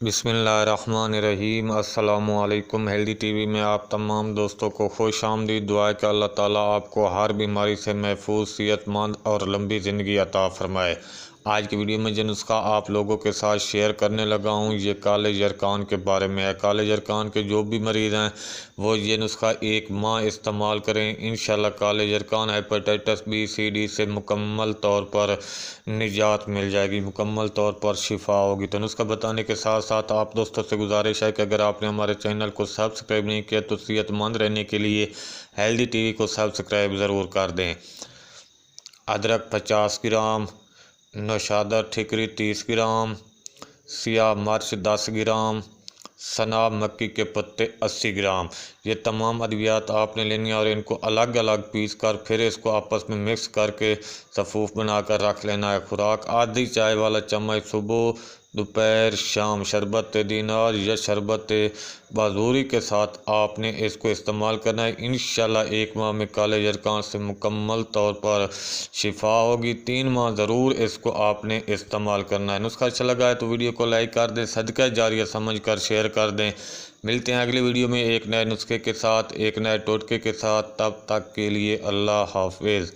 بسم اللہ الرحمن الرحیم۔ السلام علیکم۔ ہیلدی ٹی وی میں آپ تمام دوستوں کو خوش آمدید۔ دعا ہے کہ اللہ تعالیٰ آپ کو ہر بیماری سے محفوظ، صحت مند اور لمبی زندگی عطا فرمائے۔ آج کی ویڈیو میں جو نسخہ آپ لوگوں کے ساتھ شیئر کرنے لگا ہوں یہ کالے یرقان کے بارے میں ہے۔ کالے یرقان کے جو بھی مریض ہیں وہ یہ نسخہ 1 ماہ استعمال کریں، انشاءاللہ کالے یرقان، ہیپاٹائٹس بی سی ڈی سے مکمل طور پر نجات مل جائے گی، مکمل طور پر شفا ہوگی۔ تو نسخہ بتانے کے ساتھ ساتھ آپ دوستوں سے گزارش ہے کہ اگر آپ نے ہمارے چینل کو سبسکرائب نہیں کیا تو صحت مند رہنے کے لیے ہیلدی ٹی وی کو سبسکرائب ضرور کر دیں۔ ادرک 50 گرام، نوشادر ٹھکری 30 گرام، سیاہ مرچ 10 گرام، سناب مکی کے پتے 80 گرام۔ یہ تمام ادویات آپ نے لینی ہیں اور ان کو الگ الگ پیس کر پھر اس کو آپس میں مکس کر کے صفوف بنا کر رکھ لینا ہے۔ خوراک آدھی چائے والا چمچ صبح، دوپہر، شام۔ شربت دینار یا شربت بازوری کے ساتھ آپ نے اس کو استعمال کرنا ہے۔ انشاءاللہ 1 ماہ میں کالے یرقان سے مکمل طور پر شفا ہوگی۔ 3 ماہ ضرور اس کو آپ نے استعمال کرنا ہے۔ نسخہ اچھا لگا ہے تو ویڈیو کو لائک کر دیں، صدقہ جاریہ سمجھ کر شیئر کر دیں۔ ملتے ہیں اگلی ویڈیو میں ایک نئے نسخے کے ساتھ، ایک نئے ٹوٹکے کے ساتھ۔ تب تک کے لیے اللہ حافظ۔